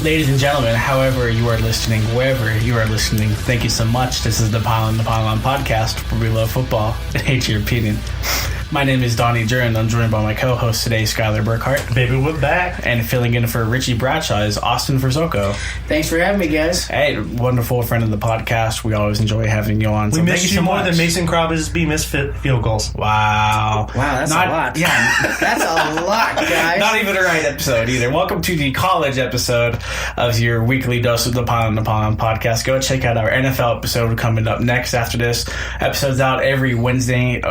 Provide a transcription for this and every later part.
Ladies and gentlemen, however you are listening, wherever you are listening, thank you so much. This is the Pylon podcast, where we love football and hate your opinion. My name is Donnie Duran. I'm joined by my co-host today, Skylar Burkhart. Baby, we're back. And filling in for Richie Bradshaw is Austin Verzoko. Thanks for having me, guys. Hey, wonderful friend of the podcast. We always enjoy having you on. We missed you more than Mason Crosby missed field goals. Wow. That's a lot. Yeah. That's a lot, guys. Not even the right episode either. Welcome to the college episode of your weekly dose of the Pylon podcast. Go check out our NFL episode coming up next after this. Episode's out every Wednesday,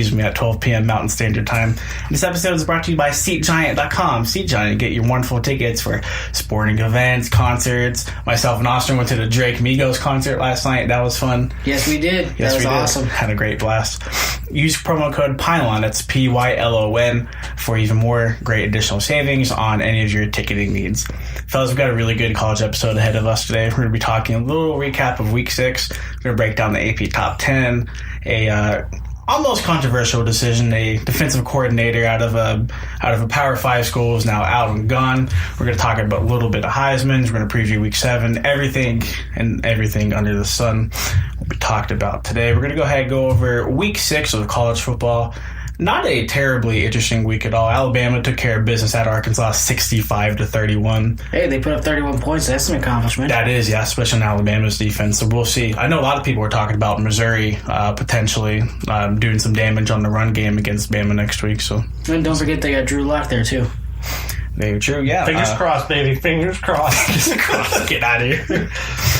at 12 p.m. Mountain Standard Time. This episode is brought to you by SeatGiant.com. SeatGiant, get your wonderful tickets for sporting events, concerts. Myself and Austin went to the Drake Migos concert last night. That was fun. Yes, we did. That was awesome. Had a great blast. Use promo code PYLON, that's PYLON, for even more great additional savings on any of your ticketing needs. Fellas, we've got a really good college episode ahead of us today. We're going to be talking a little recap of Week 6. We're going to break down the AP Top 10, almost controversial decision. A defensive coordinator out of a Power 5 school is now out and gone. We're going to talk about a little bit of Heisman's. We're going to preview Week 7. Everything under the sun will be talked about today. We're going to go ahead and go over Week 6 of college football. Not a terribly interesting week at all. Alabama took care of business at Arkansas 65-31. Hey, they put up 31 points. That's an accomplishment. That is, yeah, especially on Alabama's defense. So we'll see. I know a lot of people were talking about Missouri potentially doing some damage on the run game against Bama next week. So, and don't forget they got Drew Lock there, too. Very true, yeah. Fingers crossed, baby. Fingers crossed. Fingers crossed. Get out of here.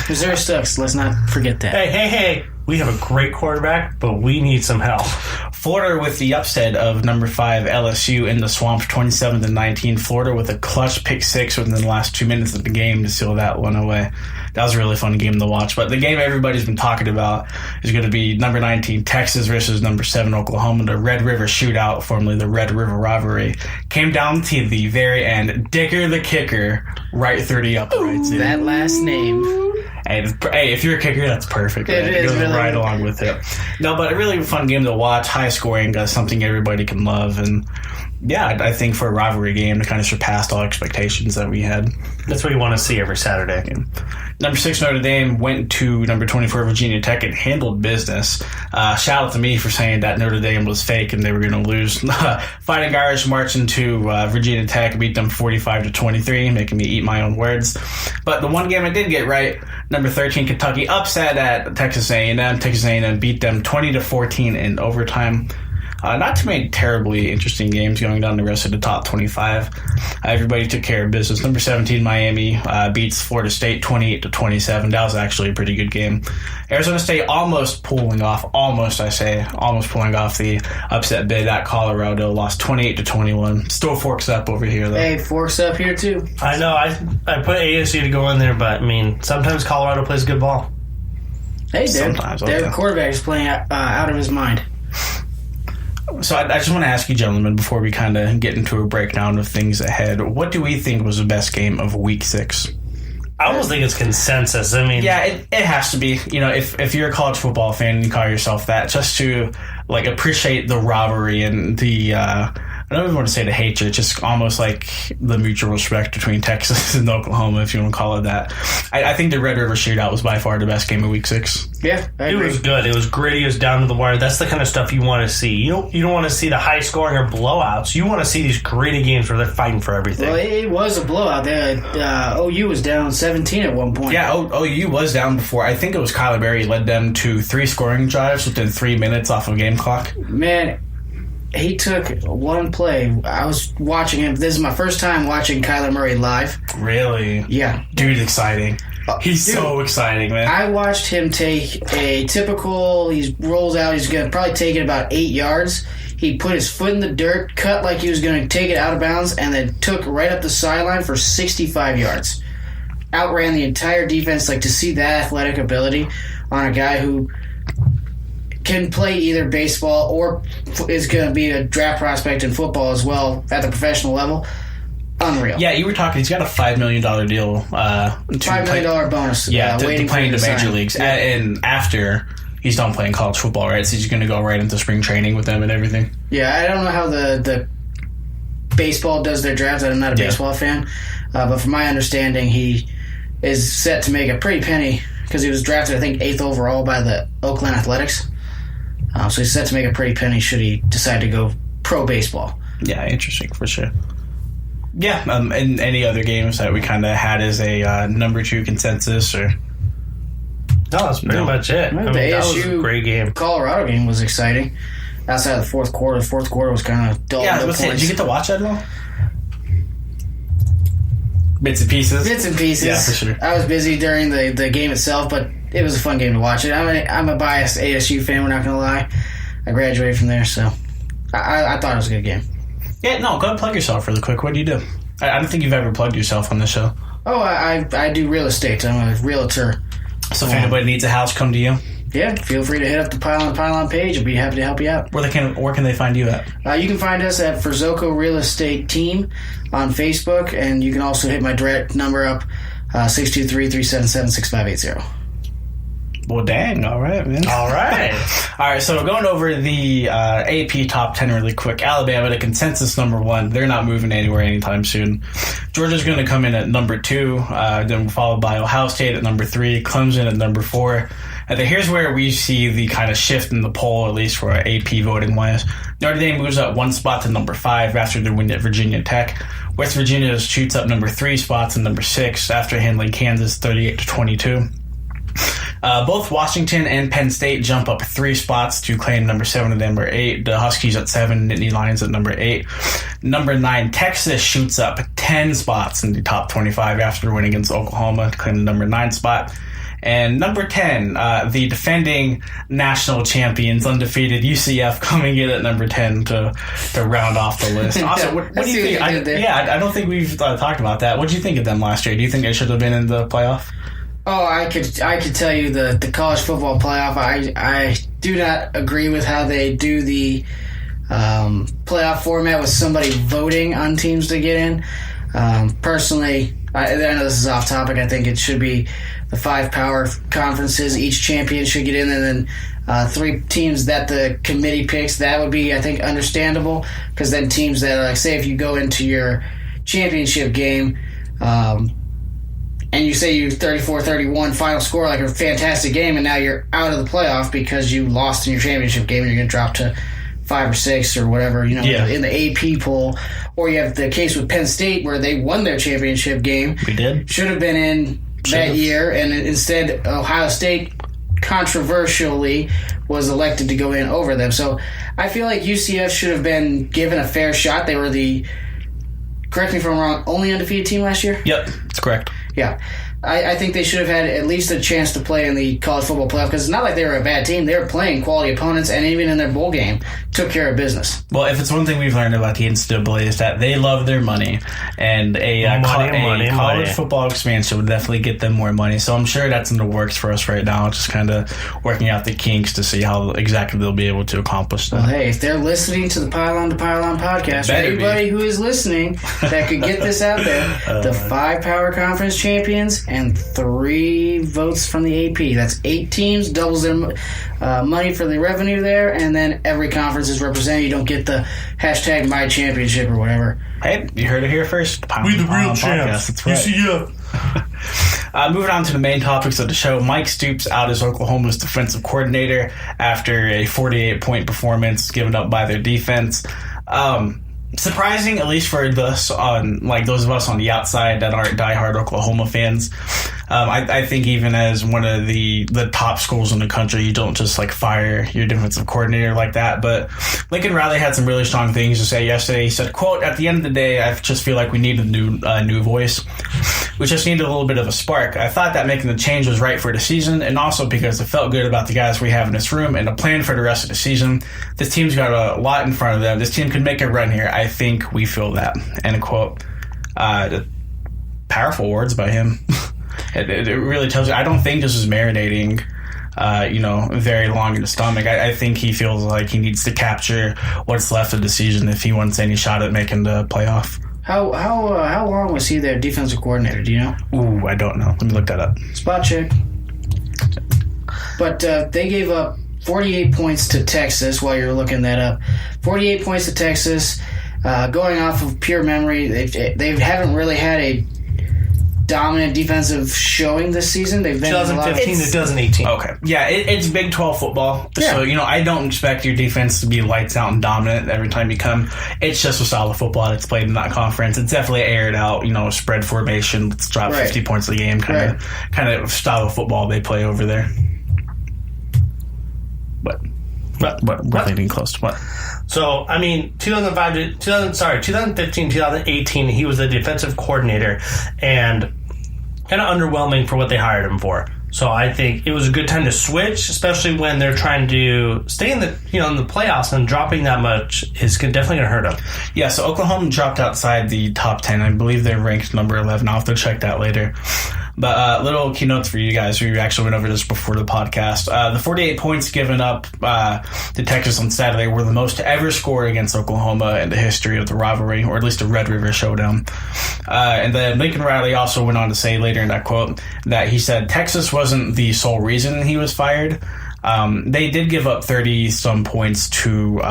Missouri sucks. Let's not forget that. Hey. We have a great quarterback, but we need some help. Florida with the upset of number 5 LSU in the swamp, 27-19. Florida with a clutch pick 6 within the last 2 minutes of the game to seal that one away. That was a really fun game to watch. But the game everybody's been talking about is going to be number 19 Texas versus number 7 Oklahoma. The Red River Shootout, formerly the Red River Rivalry, came down to the very end. Dicker the kicker, right through the uprights. That last name. Hey, if you're a kicker, that's perfect. Right? It goes really right along with it. No, but a really fun game to watch. High scoring, something everybody can love. And yeah, I think for a rivalry game, it kind of surpassed all expectations that we had. That's what you want to see every Saturday. Yeah. Number 6 Notre Dame went to number 24 Virginia Tech and handled business. Shout out to me for saying that Notre Dame was fake and they were going to lose. Fighting Irish marched into Virginia Tech, beat them 45-23, making me eat my own words. But the one game I did get right, number 13 Kentucky upset at Texas A&M. Texas A&M beat them 20-14 in overtime. Not too many terribly interesting games going down the rest of the top 25. Everybody took care of business. Number 17 Miami beats Florida State 28-27. That was actually a pretty good game. Arizona State almost pulling off the upset bid at Colorado. Lost 28-21. Still forks up over here, though. Hey, forks up here, too. I know. I put ASU to go in there, but, I mean, sometimes Colorado plays good ball. Hey, their quarterback is playing out of his mind. So I just want to ask you, gentlemen, before we kind of get into a breakdown of things ahead, what do we think was the best game of Week 6? I almost think it's consensus. I mean, yeah, it has to be. You know, if you're a college football fan and you call yourself that, just to appreciate the rivalry and the I don't even want to say the hatred, just almost like the mutual respect between Texas and Oklahoma, if you want to call it that. I think the Red River Shootout was by far the best game of Week 6. Yeah, I agree. It was good. It was gritty. It was down to the wire. That's the kind of stuff you want to see. You don't want to see the high scoring or blowouts. You want to see these gritty games where they're fighting for everything. Well, it was a blowout. OU was down 17 at one point. Yeah, OU was down before. I think it was Kyler Berry led them to 3 scoring drives within 3 minutes off of game clock. Man, he took one play. I was watching him. This is my first time watching Kyler Murray live. Really? Yeah. Dude, exciting. He's so exciting, man. I watched him take a typical, he rolls out, he's going to probably take it about 8 yards. He put his foot in the dirt, cut like he was going to take it out of bounds, and then took right up the sideline for 65 yards. Outran the entire defense. To see that athletic ability on a guy who can play either baseball or is going to be a draft prospect in football as well at the professional level. Unreal. Yeah, you were talking. He's got a $5 million deal. $5 million bonus. Yeah, to play in the major leagues. Yeah. And after he's done playing college football, right? So he's going to go right into spring training with them and everything. Yeah, I don't know how the baseball does their drafts. I'm not a baseball fan. but from my understanding, he is set to make a pretty penny because he was drafted, I think, 8th overall by the Oakland Athletics. So he's set to make a pretty penny should he decide to go pro baseball. Yeah, interesting for sure. Yeah, and any other games that we kind of had as a number 2 consensus or? No, that's pretty much it. The that was ASU a great game. Colorado game was exciting. Outside of the fourth quarter was kind of dull. Yeah, did you get to watch that at all? Bits and pieces. Yeah, for sure. I was busy during the game itself, but it was a fun game to watch it. I'm a biased ASU fan, we're not going to lie. I graduated from there, so I thought it was a good game. Yeah, no, go ahead and plug yourself really quick. What do you do? I don't think you've ever plugged yourself on the show. Oh, I do real estate. I'm a realtor. So if anybody needs a house, come to you? Yeah, feel free to hit up the Pylon page. I'll be happy to help you out. Where can they find you at? You can find us at Frizzoco Real Estate Team on Facebook, and you can also hit my direct number up, 623-377-6580. Well, dang. All right, man. All right. All right, so going over the AP top 10 really quick. Alabama, the consensus number 1. They're not moving anywhere anytime soon. Georgia's going to come in at number 2, then followed by Ohio State at number 3, Clemson at number 4. And then here's where we see the kind of shift in the poll, at least for AP voting-wise. Notre Dame moves up 1 spot to number 5 after their win at Virginia Tech. West Virginia shoots up number 3 spots to number 6 after handling Kansas 38-22. Both Washington and Penn State jump up 3 spots to claim number 7 and number 8. The Huskies at 7, Nittany Lions at number 8. Number 9, Texas shoots up 10 spots in the top 25 after winning against Oklahoma to claim the number 9 spot. And number 10, the defending national champions, undefeated UCF, coming in at number 10 to round off the list. Also, what do you think? I don't think we've talked about that. What did you think of them last year? Do you think they should have been in the playoff? Oh, I could tell you the college football playoff. I do not agree with how they do the playoff format with somebody voting on teams to get in. Personally, I know this is off topic. I think it should be the 5 power conferences. Each champion should get in, and then 3 teams that the committee picks. That would be, I think, understandable, because then teams that are, like, say if you go into your championship game and you say you 34-31 final score, like a fantastic game, and now you're out of the playoff because you lost in your championship game and you're going to drop to 5 or 6 or whatever, in the AP poll. Or you have the case with Penn State where they won their championship game. We did. Should have been in that year, and instead Ohio State controversially was elected to go in over them. So I feel like UCF should have been given a fair shot. They were the, correct me if I'm wrong, only undefeated team last year? Yep, that's correct. Yeah. I think they should have had at least a chance to play in the college football playoff, because it's not like they were a bad team. They were playing quality opponents, and even in their bowl game, took care of business. Well, if it's one thing we've learned about the NCAA is that they love their money, and a college football expansion would definitely get them more money. So I'm sure that's in the works for us right now, just kind of working out the kinks to see how exactly they'll be able to accomplish that. Well, hey, if they're listening to the Pylon to Pylon podcast, anybody who is listening that could get this out there, the 5 power conference champions and 3 votes from the AP. That's 8 teams, doubles their money for the revenue there, and then every conference is represented. You don't get the hashtag my championship or whatever. Hey, you heard it here first. We the real champs. That's right. UCF. Moving on to the main topics of the show. Mike Stoops out as Oklahoma's defensive coordinator after a 48-point performance given up by their defense. Surprising, at least for those of us on the outside that aren't diehard Oklahoma fans. I think even as one of the top schools in the country, you don't just fire your defensive coordinator like that. But Lincoln Riley had some really strong things to say yesterday. He said, quote, "At the end of the day, I just feel like we need a new voice. We just needed a little bit of a spark. I thought that making the change was right for the season, and also because it felt good about the guys we have in this room and a plan for the rest of the season. This team's got a lot in front of them. This team could make a run here. I think we feel that." End quote. Powerful words by him. It really tells you. I don't think this is marinating, very long in the stomach. I think he feels like he needs to capture what's left of the season if he wants any shot at making the playoff. How long was he their defensive coordinator? Do you know? Ooh, I don't know. Let me look that up. Spot check. But they gave up 48 points to Texas while you're looking that up. 48 points to Texas. Going off of pure memory, they haven't really had a dominant defensive showing this season. They've been 2015 to 2018. Okay. Yeah, it's Big 12 football. Yeah. So, I don't expect your defense to be lights out and dominant every time you come. It's just a style of football that's played in that conference. It's definitely aired out, spread formation. Let's drop 50 points a game kind of style of football they play over there. But we're getting close to what? So, 2015, 2018, he was the defensive coordinator and kind of underwhelming for what they hired him for. So I think it was a good time to switch, especially when they're trying to stay in the in the playoffs, and dropping that much is definitely going to hurt them. Yeah, so Oklahoma dropped outside the top 10. I believe they're ranked number 11. I'll have to check that later. But little keynotes for you guys. We actually went over this before the podcast. The 48 points given up to Texas on Saturday were the most ever scored against Oklahoma in the history of the rivalry, or at least the Red River Showdown. And then Lincoln Riley also went on to say later in that quote that he said Texas wasn't the sole reason he was fired. They did give up 30-some points to...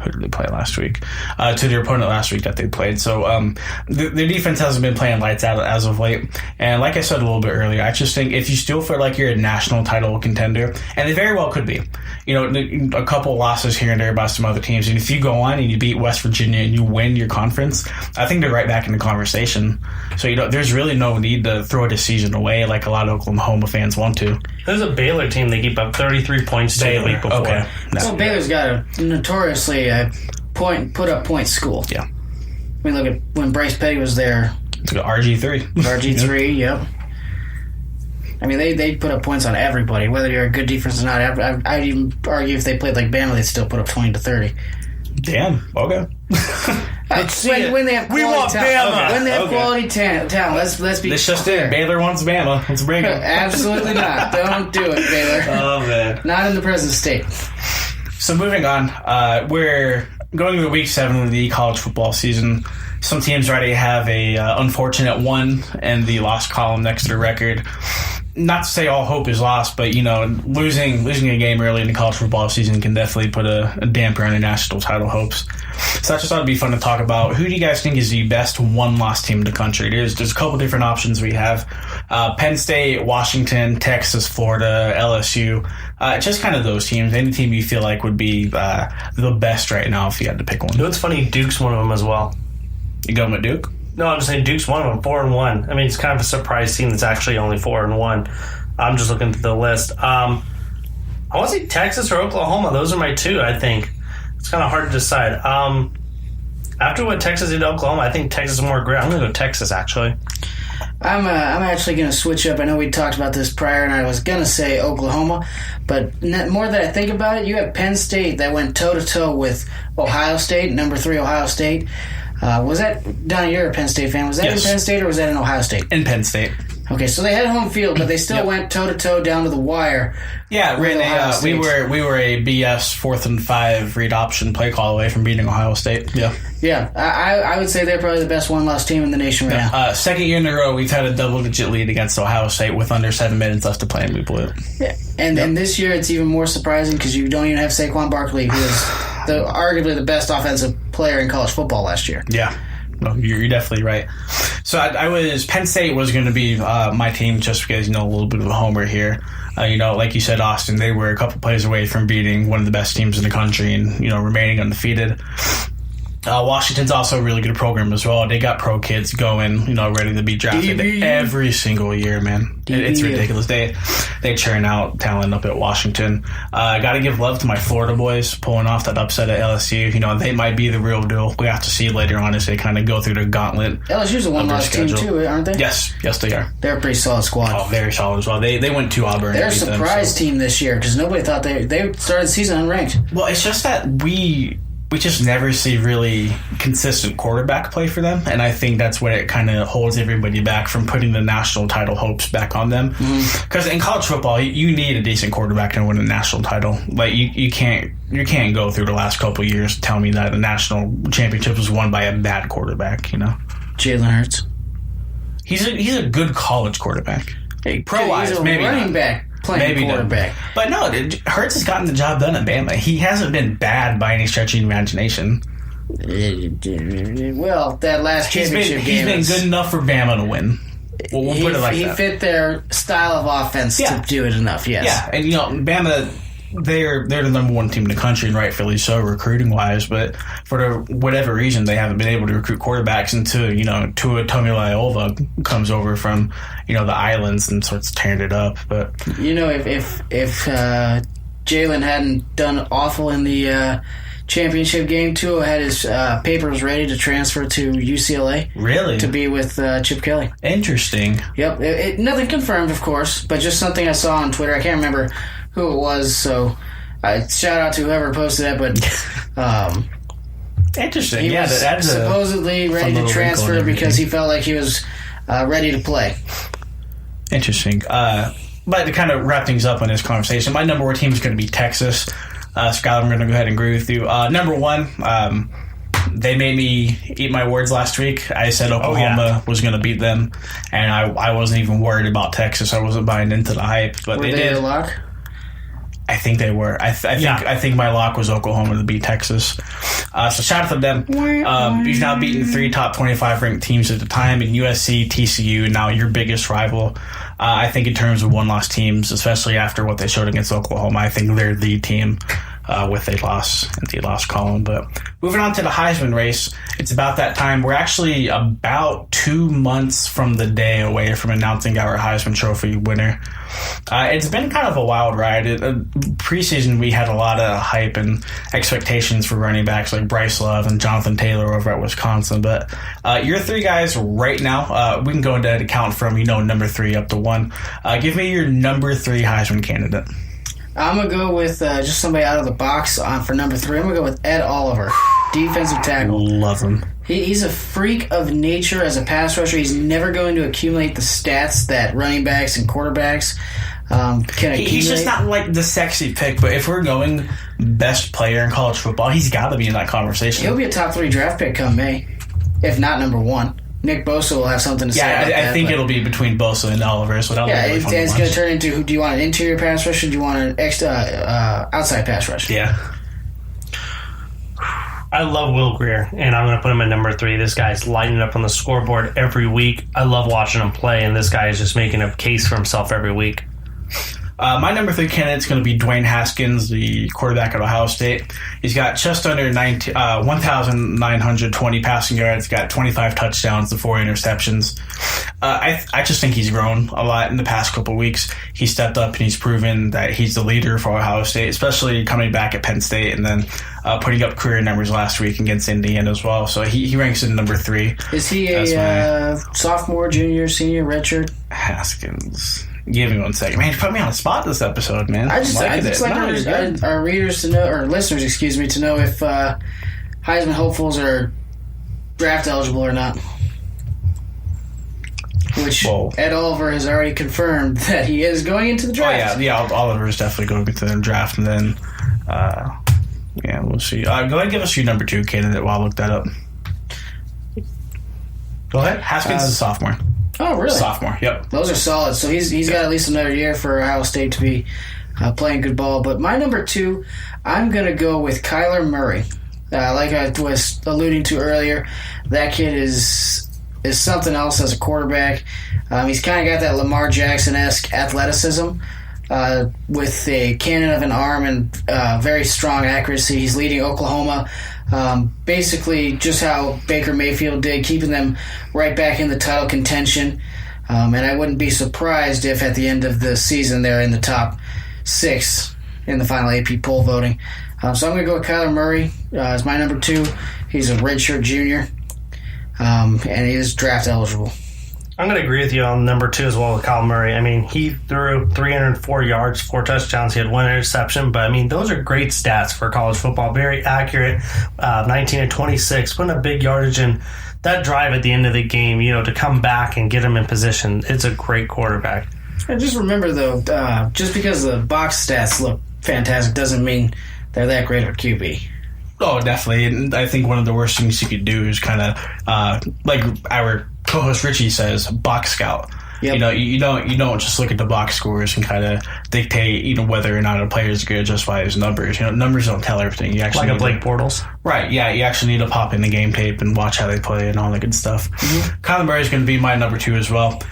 who did they play last week? To their opponent last week that they played. So their defense hasn't been playing lights out as of late. And like I said a little bit earlier, I just think if you still feel like you're a national title contender, and they very well could be, a couple losses here and there by some other teams, and if you go on and you beat West Virginia and you win your conference, I think they're right back in the conversation. So there's really no need to throw the season away like a lot of Oklahoma fans want to. There's a Baylor team they keep up 33 points to the week before. Okay. No. Well, Baylor's got a notoriously put up point school. Yeah. Look at when Bryce Petty was there. It's like RG3. RG3, yep. They put up points on everybody, whether you're a good defense or not. I'd even argue if they played like Bama, they'd still put up 20 to 30. Damn. Okay. When they have quality talent. When they have quality talent, let's be This just clear. it. Baylor wants Bama. Let's bring it. Absolutely not. Don't do it, Baylor. Oh, man. Not in the present state. So moving on, we're going into week 7 of the college football season. Some teams already have a unfortunate one in the loss column next to their record. Not to say all hope is lost, but losing a game early in the college football season can definitely put a damper on the national title hopes. So I just thought it'd be fun to talk about. Who do you guys think is the best one-loss team in the country? There's a couple different options we have. Penn State, Washington, Texas, Florida, LSU. Just kind of those teams. Any team you feel like would be the best right now if you had to pick one. It's funny, Duke's one of them as well. You going with Duke? No, I'm just saying Duke's one of them, 4-1. It's kind of a surprise team that's actually only 4-1. I'm just looking through the list. I want to say Texas or Oklahoma. Those are my two, I think. It's kind of hard to decide. After what Texas did to Oklahoma, I think Texas is more great. I'm going to go Texas, actually. I'm actually going to switch up. I know we talked about this prior, and I was going to say Oklahoma, but more that I think about it, you have Penn State that went toe-to-toe with Ohio State, number 3 Ohio State. Was that, Donnie, you're a Penn State fan, was that in Penn State or was that in Ohio State? In Penn State. Okay, so they had home field, but they still went toe-to-toe down to the wire. Yeah, we were a BS 4th and 5 read option play call away from beating Ohio State. Yeah. Yeah, I would say they're probably the best one-loss team in the nation right now. Second year in a row, we've had a double-digit lead against Ohio State with under 7 minutes left to play, and we blew it. Yeah, and this year it's even more surprising because you don't even have Saquon Barkley, who is arguably the best offensive player in college football last year. Yeah. No, you're definitely right. So Penn State was going to be my team just because, a little bit of a homer here. Like you said, Austin, they were a couple plays away from beating one of the best teams in the country and, remaining undefeated. Washington's also a really good program as well. They got pro kids going, ready to be drafted every single year, man. It's ridiculous. They churn out talent up at Washington. Got to give love to my Florida boys pulling off that upset at LSU. They might be the real deal. We have to see later on as they kind of go through the gauntlet. LSU's a one-loss team too, aren't they? Yes, they are. They're a pretty solid squad. Oh, very solid as well. They went to Auburn. They're a surprise team this year because nobody thought they started the season unranked. Well, it's just that we just never see really consistent quarterback play for them, and I think that's what it kind of holds everybody back from putting the national title hopes back on them. Because in college football, you need a decent quarterback to win a national title. Like you can't go through the last couple of years telling me that the national championship was won by a bad quarterback. Jalen Hurts. He's a good college quarterback. Pro-wise, maybe running not. Back. Playing quarterback. But no, Hurts has gotten the job done at Bama. He hasn't been bad by any stretch of the imagination. Well, that last championship game... He's been good enough for Bama to win. We'll put it like he that. fit their style of offense to do it enough, yes. Yeah, and Bama, they're the number one team in the country, and rightfully so, recruiting-wise, but for whatever reason, they haven't been able to recruit quarterbacks until, Tua Tagovailoa comes over from, the islands and starts tearing it up. But if Jalen hadn't done awful in the championship game, Tua had his papers ready to transfer to UCLA. Really? To be with Chip Kelly. Interesting. Yep. Nothing confirmed, of course, but just something I saw on Twitter. I can't remember who it was, so shout out to whoever posted that, but interesting. He was supposedly ready to transfer because he felt like he was ready to play. Interesting. But to kind of wrap things up on this conversation, my number one team is going to be Texas. Skylar, I'm going to go ahead and agree with you. Number one, they made me eat my words last week. I said Oklahoma was going to beat them, and I wasn't even worried about Texas. I wasn't buying into the hype, but Were they they did. a lock? I think they were. I think my lock was Oklahoma to beat Texas. So shout out to them. He's now beaten 3 top 25 ranked teams at the time in USC, TCU, now your biggest rival. I think in terms of one-loss teams, especially after what they showed against Oklahoma, I think they're the team with a loss in the loss column. But moving on to the Heisman race, it's about that time. We're actually about 2 months from the day away from announcing our Heisman Trophy winner. It's been kind of a wild ride. Preseason, we had a lot of hype and expectations for running backs like Bryce Love and Jonathan Taylor over at Wisconsin. But your 3 guys right now, we can go into count from, number 3 up to 1. Give me your number 3 Heisman candidate. I'm going to go with just somebody out of the box for number 3. I'm going to go with Ed Oliver, defensive tackle. Love him. He's a freak of nature as a pass rusher. He's never going to accumulate the stats that running backs and quarterbacks can accumulate. He's just not like the sexy pick, but if we're going best player in college football, he's got to be in that conversation. He'll be a top 3 draft pick come May, if not number 1. Nick Bosa will have something to say about that. I think it'll be between Bosa and Oliver. So it's going to turn into, do you want an interior pass rush or do you want an outside pass rush? Yeah. I love Will Grier, and I'm going to put him at number 3. This guy's lighting up on the scoreboard every week. I love watching him play, and this guy is just making a case for himself every week. My number 3 candidate is going to be Dwayne Haskins, the quarterback at Ohio State. He's got just under 1,920 passing yards, got 25 touchdowns and 4 interceptions. I just think he's grown a lot in the past couple of weeks. He stepped up and he's proven that he's the leader for Ohio State, especially coming back at Penn State and then putting up career numbers last week against Indiana as well. So he ranks in number 3. Is he a sophomore, junior, senior, redshirt? Haskins. Give me 1 second. Man, you put me on the spot this episode, man. I just like our readers to know, or listeners, excuse me, to know if Heisman hopefuls are draft eligible or not. Which Ed Oliver has already confirmed that he is going into the draft. Oliver is definitely going into the draft, and then we'll see. Go ahead and give us your number 2 candidate while I look that up. Go ahead. Haskins is a sophomore. Oh, really? Sophomore, yep. Those are solid. So he's got at least another year for Ohio State to be playing good ball. But my number 2, I'm going to go with Kyler Murray. Like I was alluding to earlier, that kid is something else as a quarterback. He's kind of got that Lamar Jackson-esque athleticism with a cannon of an arm and very strong accuracy. He's leading Oklahoma. Basically just how Baker Mayfield did, keeping them right back in the title contention. And I wouldn't be surprised if at the end of the season they're in the top 6 in the final AP poll voting. So I'm going to go with Kyler Murray as my number 2. He's a redshirt junior, and he is draft eligible. I'm going to agree with you on number 2 as well with Kyle Murray. I mean, he threw 304 yards, 4 touchdowns. He had 1 interception. But, I mean, those are great stats for college football. Very accurate, 19 and 26, putting a big yardage in. That drive at the end of the game, to come back and get him in position, it's a great quarterback. And just remember, though, just because the box stats look fantastic doesn't mean they're that great of a QB. Oh, definitely. And I think one of the worst things you could do is kind of, like our co-host Richie says, box scout. Yep. You don't just look at the box scores and kind of dictate, whether or not a player is good just by his numbers. Numbers don't tell everything. You actually like a Blake Bortles. Right, yeah. You actually need to pop in the game tape and watch how they play and all that good stuff. Mm-hmm. Kyler Murray is going to be my number 2 as well.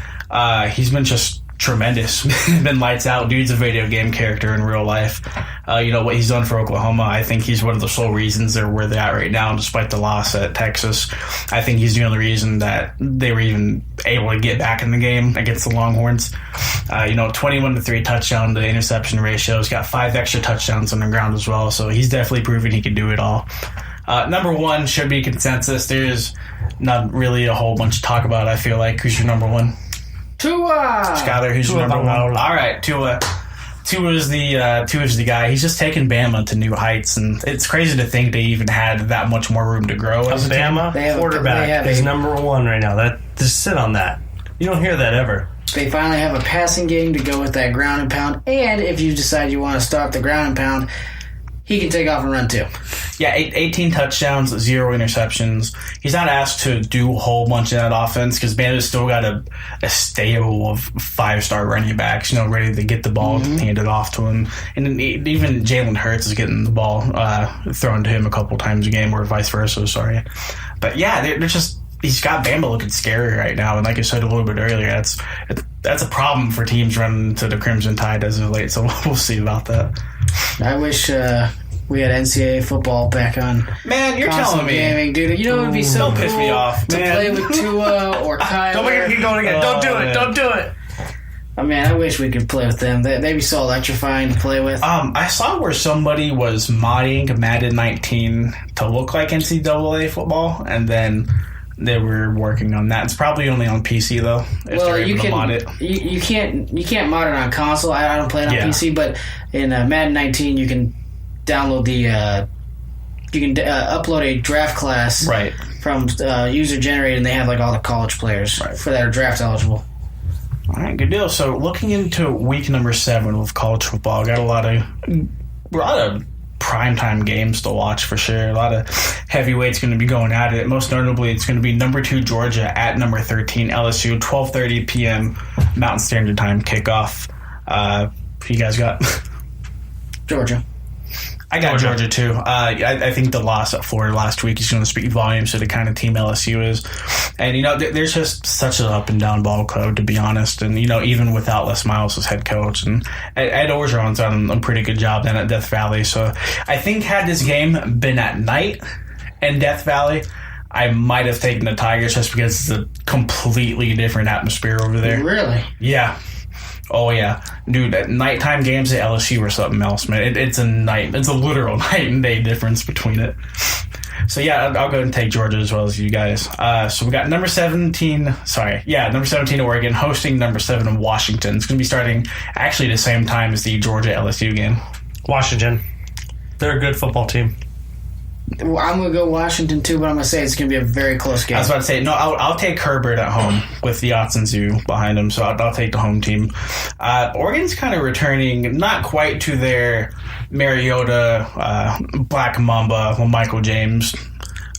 He's been just tremendous. Been lights out. Dude's a video game character in real life. What he's done for Oklahoma, I think he's one of the sole reasons they're where they're at right now, despite the loss at Texas. I think he's the only reason that they were even able to get back in the game against the Longhorns. 21-3 touchdown to interception ratio. He's got 5 extra touchdowns on the ground as well, so he's definitely proven he can do it all. Number 1 should be consensus. There's not really a whole bunch to talk about, I feel like. Who's your number 1? Tua! Skyler, who's your number 1? All right, Tua. Tua's the guy. He's just taken Bama to new heights, and it's crazy to think they even had that much more room to grow. As a Bama quarterback is number 1 right now. Just sit on that. You don't hear that ever. They finally have a passing game to go with that ground and pound, and if you decide you want to stop the ground and pound, he can take off and run too. Yeah, 18 touchdowns, 0 interceptions. He's not asked to do a whole bunch of that offense because Bama's still got a stable of 5-star running backs, ready to get the ball handed off to him. And then even Jalen Hurts is getting the ball thrown to him a couple times a game, or vice versa, sorry. But yeah, they're just... He's got Bama looking scary right now, and like I said a little bit earlier, that's a problem for teams running to the Crimson Tide as of late, so we'll see about that. I wish we had NCAA football back on. Man, you're telling me. Gaming, dude. It would be so piss me off, to play with Tua or Kyler. Don't make it keep going again. Don't do it. Don't do it. I mean, I wish we could play with them. They'd be so electrifying to play with. I saw where somebody was modding Madden 19 to look like NCAA football, and then they were working on that. It's probably only on PC though. Well, you can mod it. You can't mod it on console. I don't play it on PC, but in Madden 19, you can download upload a draft class from user generated, and they have like all the college players for that are draft eligible. All right, good deal. So looking into week number 7 of college football, got a lot of primetime games to watch for sure. A lot of heavyweights going to be going at it. Most notably, it's going to be number 2 Georgia at number 13 LSU, 12:30 p.m. Mountain Standard Time kickoff. Who you guys got? Georgia. I got Georgia too. I think the loss at Florida last week is going to speak volumes to the kind of team LSU is. And, there's just such an up and down ball club, to be honest. And, even without Les Miles as head coach. And Ed Orgeron's done a pretty good job then at Death Valley. So I think had this game been at night in Death Valley, I might have taken the Tigers just because it's a completely different atmosphere over there. Really? Yeah. Oh yeah, dude! Nighttime games at LSU were something else, man. It's a literal night and day difference between it. So yeah, I'll go ahead and take Georgia as well as you guys. So we got number 17 Oregon hosting number 7 in Washington. It's going to be starting actually the same time as the Georgia LSU game. Washington, they're a good football team. Well, I'm going to go Washington too, but I'm going to say it's going to be a very close game. I was about to say, no, I'll take Herbert at home with the Odds and Zoo behind him, so I'll take the home team. Oregon's kind of returning, not quite to their Mariota, Black Mamba, Michael James,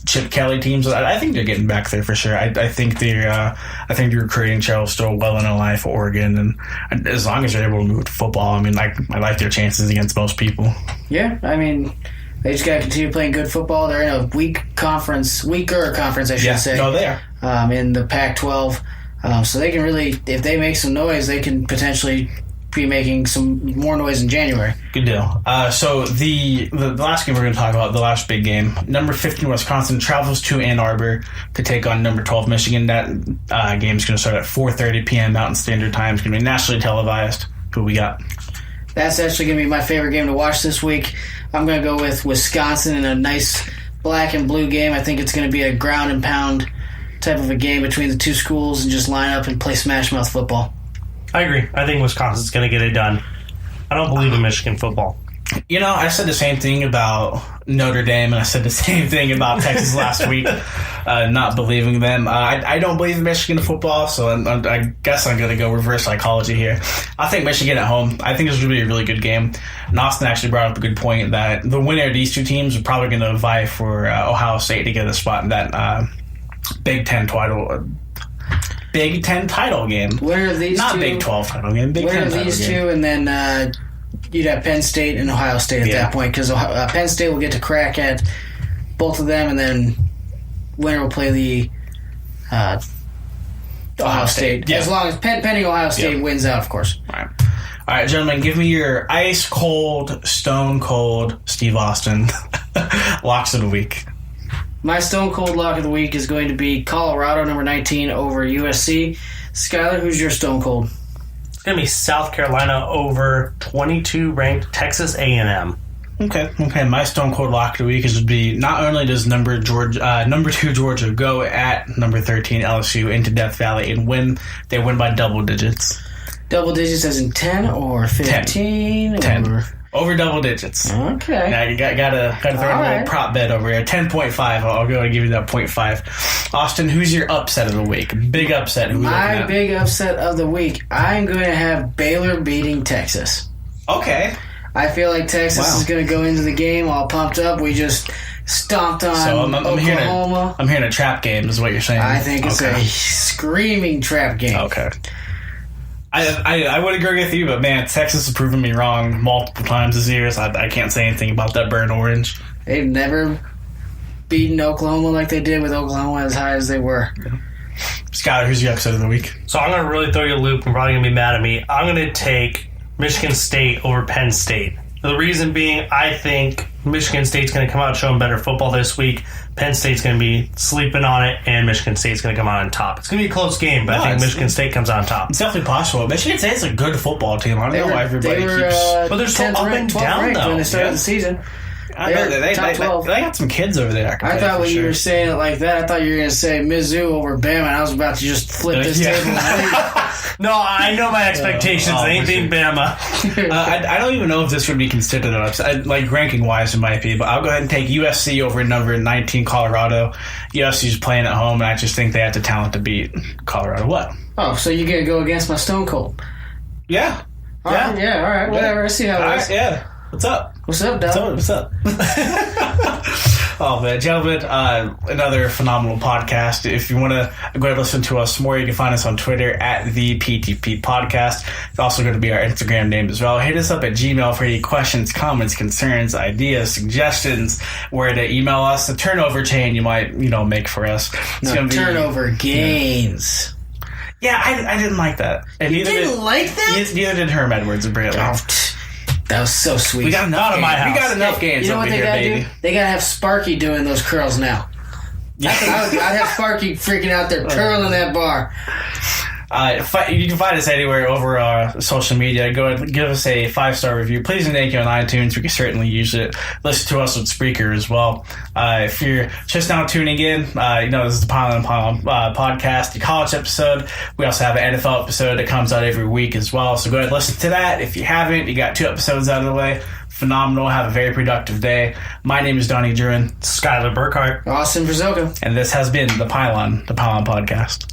Chip Kelly teams. I think they're getting back there for sure. I think the recruiting trail is still well in a line for Oregon, and as long as they're able to move to football, I mean, I like their chances against most people. Yeah, I mean, they just got to continue playing good football. They're in a weaker conference, I should say. No, they are. In the Pac-12. So they can really, if they make some noise, they can potentially be making some more noise in January. Good deal. So the last game we're going to talk about, the last big game, number 15 Wisconsin travels to Ann Arbor to take on number 12 Michigan. That game is going to start at 4:30 p.m. Mountain Standard Time. It's going to be nationally televised. Who we got? That's actually going to be my favorite game to watch this week. I'm going to go with Wisconsin in a nice black and blue game. I think it's going to be a ground and pound type of a game between the two schools and just line up and play smash mouth football. I agree. I think Wisconsin's going to get it done. I don't believe in Michigan football. I said the same thing about Notre Dame, and I said the same thing about Texas last week, not believing them. I don't believe in Michigan football, so I guess I'm going to go reverse psychology here. I think Michigan at home. I think this is going to be a really good game. And Austin actually brought up a good point that the winner of these two teams are probably going to vie for Ohio State to get a spot in that Big Ten title game. Winner of these not two, Big 12 title game. Big winner 10 of title these game. two, and then you'd have Penn State and Ohio State at that point, because Penn State will get to crack at both of them, and then winner will play the Ohio State. Yeah. As long as pending Ohio State wins out, of course. All right, gentlemen, give me your ice cold, stone cold Steve Austin locks of the week. My stone cold lock of the week is going to be Colorado, number 19, over USC. Skyler, who's your stone cold? It's going to be South Carolina over 22 ranked Texas A&M. Okay. My stone cold lock of the week would be not only does number 2 Georgia go at number 13 LSU into Death Valley and win, they win by double digits. Double digits as in 10 or 15? 10. Over double digits. Okay. Yeah, you gotta throw in a little prop bet over here. 10.5. I'll go and give you that 0.5. Austin, who's your upset of the week? Big upset. My big upset of the week. I'm going to have Baylor beating Texas. Okay. I feel like Texas is going to go into the game all pumped up. We just stomped on Oklahoma. I'm hearing a trap game is what you're saying. I think it's a screaming trap game. Okay. I would agree with you, but man, Texas has proven me wrong multiple times this year, so I can't say anything about that burnt orange. They've never beaten Oklahoma like they did with Oklahoma as high as they were. Yeah. Skyler, who's your upset of the week? So I'm going to really throw you a loop. You're probably going to be mad at me. I'm going to take Michigan State over Penn State. The reason being, I think Michigan State's going to come out showing better football this week. Penn State's going to be sleeping on it, and Michigan State's going to come out on top. It's going to be a close game, but I think Michigan State comes on top. It's definitely possible. Michigan State's a good football team. I don't know why everybody keeps... But they're so up and down, though. When they started the season. I know they got some kids over there. I thought when you were saying it like that, I thought you were going to say Mizzou over Bama, and I was about to just flip this table. No, I know my expectations. They ain't being Bama. I don't even know if this would be considered an upset. Like, ranking-wise, it might be, but I'll go ahead and take USC over number 19 Colorado. USC's playing at home, and I just think they have the talent to beat Colorado. What? Oh, so you're going to go against my Stone Cold? Yeah. All right, whatever. I see how it is. Yeah. What's up? What's up, Doug? What's up? Oh, man. Gentlemen, another phenomenal podcast. If you want to go ahead and listen to us more, you can find us on Twitter at the PTP Podcast. It's also going to be our Instagram name as well. Hit us up at Gmail for any questions, comments, concerns, ideas, suggestions, where to email us. The turnover chain you might, make for us. It's going to be turnover gains. Yeah, I didn't like that. And you didn't like that? Neither did Herm Edwards, apparently. That was so sweet. We got enough of my house. We got enough games. You know what they gotta do? They gotta have Sparky doing those curls now. Yeah. I'd have Sparky freaking out there curling that bar. You can find us anywhere over social media. Go ahead and give us a 5-star review. Please and thank you on iTunes. We can certainly use it. Listen to us on Spreaker as well. If you're just now tuning in, this is the Pile on podcast, the college episode. We also have an NFL episode that comes out every week as well. So go ahead and listen to that. If you haven't, you got 2 episodes out of the way. Phenomenal. Have a very productive day. My name is Donnie Druin. Skyler Burkhart. Austin Brazoka. And this has been the Pile on Podcast.